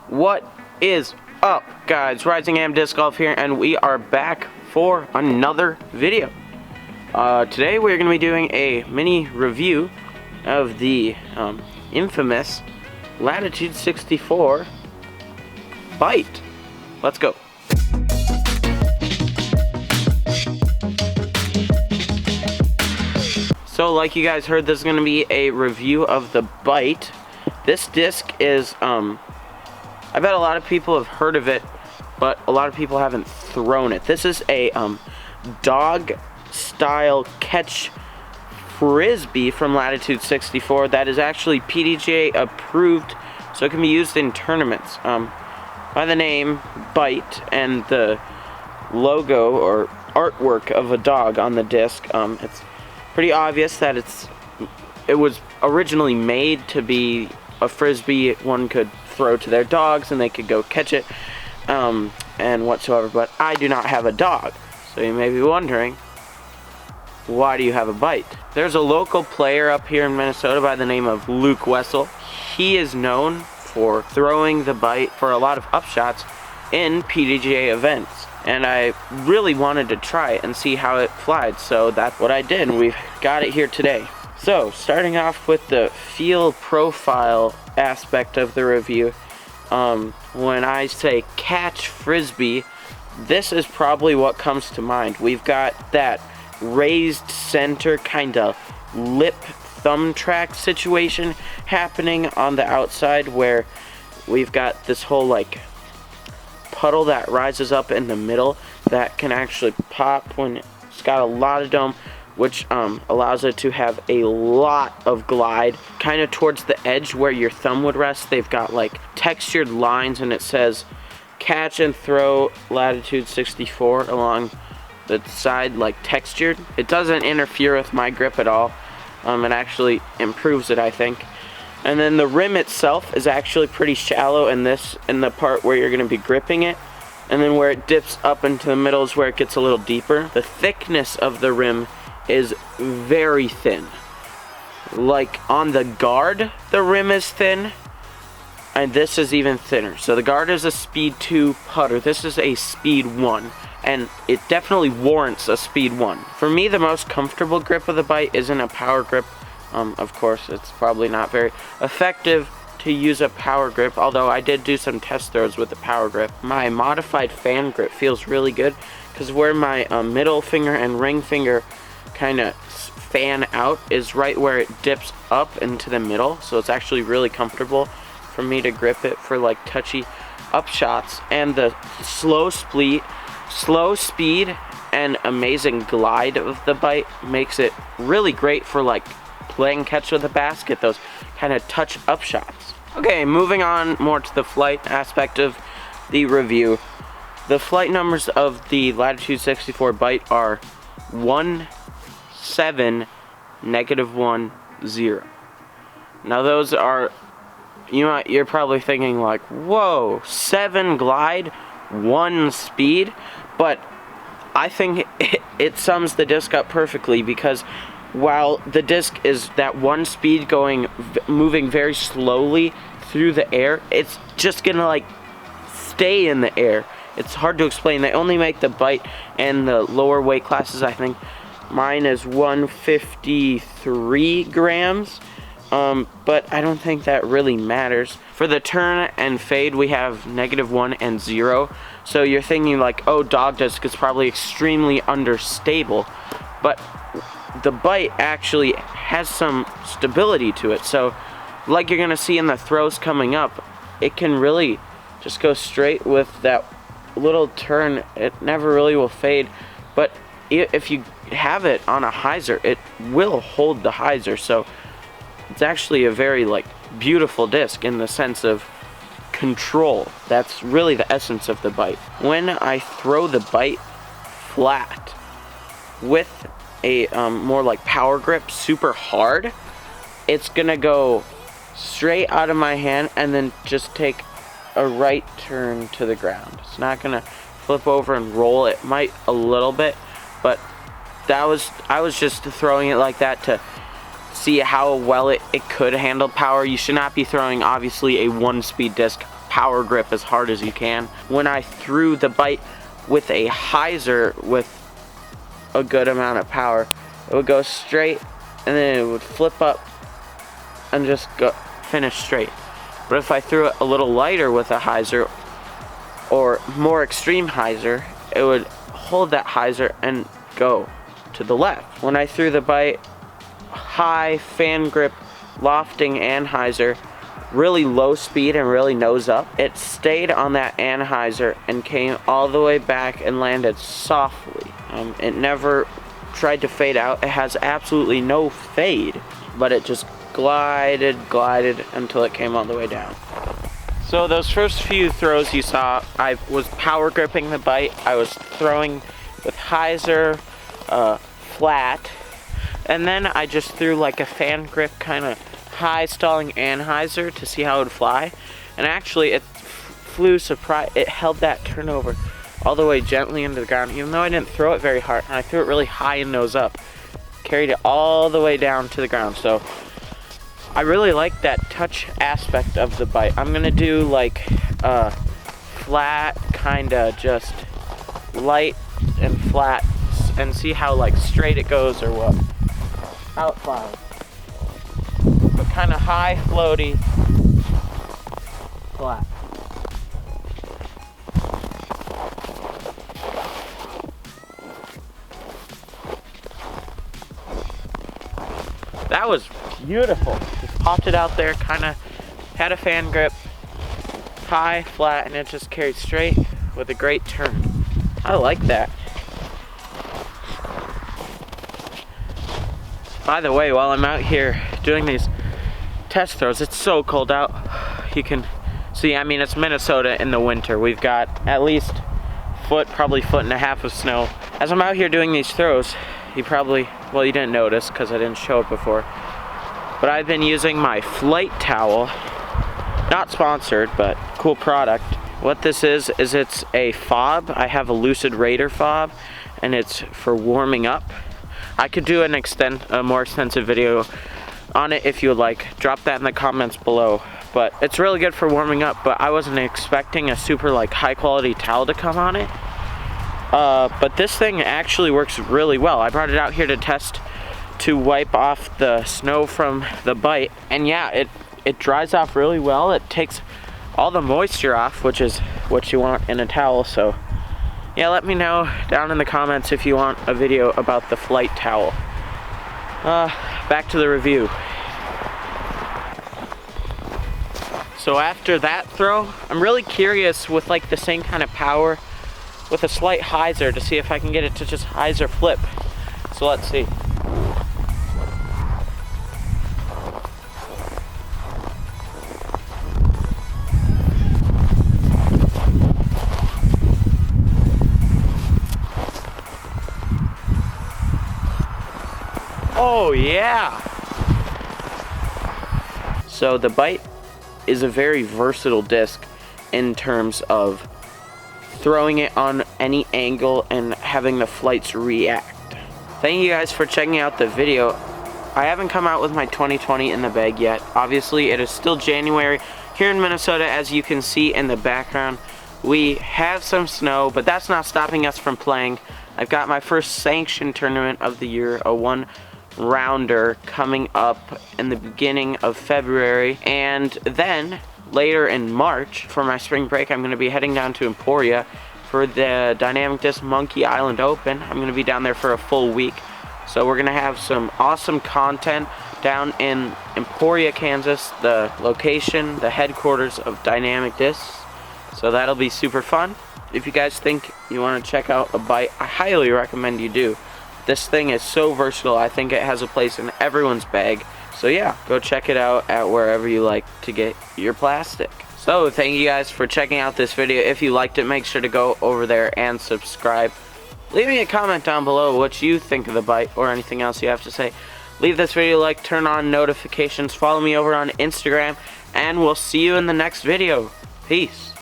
What is up, guys? Rising Am Disc Golf here, and we are back for another video. Today we're going to be doing a mini review of the infamous Latitude 64 Bite. Let's go. So, like you guys heard, this is going to be a review of the Bite. This disc is, I bet a lot of people have heard of it, but a lot of people haven't thrown it. This is a dog-style catch frisbee from Latitude 64 that is actually PDGA approved, so it can be used in tournaments. By the name Bite and the logo or artwork of a dog on the disc, it's pretty obvious that it was originally made to be a frisbee one could throw to their dogs and they could go catch it and whatsoever, but I do not have a dog, so you may be wondering, why do you have a Bite? There's a local player up here in Minnesota by the name of Luke Wessel. He is known for throwing the Bite for a lot of upshots in PDGA events, and I really wanted to try it and see how it flied, so that's what I did, and we've got it here today. So, starting off with the feel profile aspect of the review, when I say catch frisbee, this is probably what comes to mind. We've got that raised center kind of lip thumb track situation happening on the outside, where we've got this whole like puddle that rises up in the middle that can actually pop when it's got a lot of dome, which allows it to have a lot of glide kind of towards the edge where your thumb would rest. They've got like textured lines, and it says catch and throw Latitude 64 along the side, like textured. It doesn't interfere with my grip at all. It actually improves it, I think. And then the rim itself is actually pretty shallow in the part where you're going to be gripping it. And then where it dips up into the middle is where it gets a little deeper. The thickness of the rim is very thin. Like on the guard, the rim is thin, and this is even thinner. So the guard is a speed 2 putter. This is a speed 1, and it definitely warrants a speed 1. For me, the most comfortable grip of the Bite isn't a power grip. Of course, it's probably not very effective to use a power grip, although I did do some test throws with the power grip. My modified fan grip feels really good because where my middle finger and ring finger kind of fan out is right where it dips up into the middle, so it's actually really comfortable for me to grip it for like touchy upshots. And the slow speed and amazing glide of the Bite makes it really great for like playing catch with a basket, those kind of touch up shots. Okay, moving on more to the flight aspect of the review. The flight numbers of the Latitude 64 Bite are 1-7, -1, 0. Now those are, you're probably thinking like, whoa, 7 glide, 1 speed, but I think it sums the disc up perfectly, because while the disc is that 1 speed moving very slowly through the air, it's just gonna like stay in the air. It's hard to explain. They only make the Bite in the lower weight classes, I think. Mine is 153 grams, but I don't think that really matters. For the turn and fade, we have -1 and 0. So you're thinking like, oh, dog disc is probably extremely understable, but the Bite actually has some stability to it. So like you're gonna see in the throws coming up, it can really just go straight with that little turn. It never really will fade, but if you have it on a hyzer, it will hold the hyzer. So it's actually a very like beautiful disc in the sense of control. That's really the essence of the Bite. When I throw the Bite flat with a more like power grip, super hard, it's gonna go straight out of my hand and then just take a right turn to the ground. It's not gonna flip over and roll. It might a little bit, but I was just throwing it like that to see how well it could handle power. You should not be throwing obviously a 1-speed disc power grip as hard as you can. When I threw the bite with a hyzer with a good amount of power, it would go straight and then it would flip up and just go finish straight. But if I threw it a little lighter with a hyzer or more extreme hyzer, it would hold that hyzer and go to the left. When I threw the bite high, fan grip, lofting, and hyzer, really low speed and really nose up, it stayed on that anhyzer and came all the way back and landed softly. It never tried to fade out. It has absolutely no fade, but it just glided until it came all the way down. So those first few throws you saw, I was power gripping the bite. I was throwing with hyzer, flat, and then I just threw like a fan grip kind of high stalling anhyzer to see how it would fly. And actually it flew it held that turnover all the way gently into the ground, even though I didn't throw it very hard, and I threw it really high and nose up. Carried it all the way down to the ground. So I really like that touch aspect of the bite. I'm gonna do like flat, kinda just light and flat, and see how like straight it goes or what. How it flies. But kind of high, floaty, flat. That was beautiful. Just popped it out there, kind of had a fan grip, high, flat, and it just carried straight with a great turn. I like that. By the way, while I'm out here doing these test throws, it's so cold out. You can see, I mean, it's Minnesota in the winter. We've got at least probably foot and a half of snow. As I'm out here doing these throws, you probably, well, you didn't notice because I didn't show it before, but I've been using my flight towel. Not sponsored, but cool product. What this is it's a fob. I have a Lucid Raider fob, and it's for warming up. I could do a more extensive video on it if you would like. Drop that in the comments below. But it's really good for warming up, but I wasn't expecting a super like high quality towel to come on it. But this thing actually works really well. I brought it out here to test to wipe off the snow from the bite, and yeah, it dries off really well. It takes all the moisture off, which is what you want in a towel. So yeah, let me know down in the comments if you want a video about the flight towel. Back to the review. So after that throw, I'm really curious with like the same kind of power with a slight hyzer to see if I can get it to just hyzer flip. So let's see. Oh yeah! So the bite is a very versatile disc in terms of throwing it on any angle and having the flights react. Thank you guys for checking out the video. I haven't come out with my 2020 in the bag yet. Obviously it is still January here in Minnesota. As you can see in the background, we have some snow, but that's not stopping us from playing. I've got my first sanctioned tournament of the year, a one-rounder, coming up in the beginning of February, and then later in March for my spring break I'm going to be heading down to Emporia for the Dynamic Disc Monkey Island Open. I'm going to be down there for a full week, so we're going to have some awesome content down in Emporia, Kansas, the location, the headquarters of Dynamic Discs. So that'll be super fun. If you guys think you want to check out a bite, I highly recommend you do. This thing is so versatile. I think it has a place in everyone's bag. So yeah, go check it out at wherever you like to get your plastic. So thank you guys for checking out this video. If you liked it, make sure to go over there and subscribe. Leave me a comment down below what you think of the bite or anything else you have to say. Leave this video a like, turn on notifications, follow me over on Instagram, and we'll see you in the next video. Peace.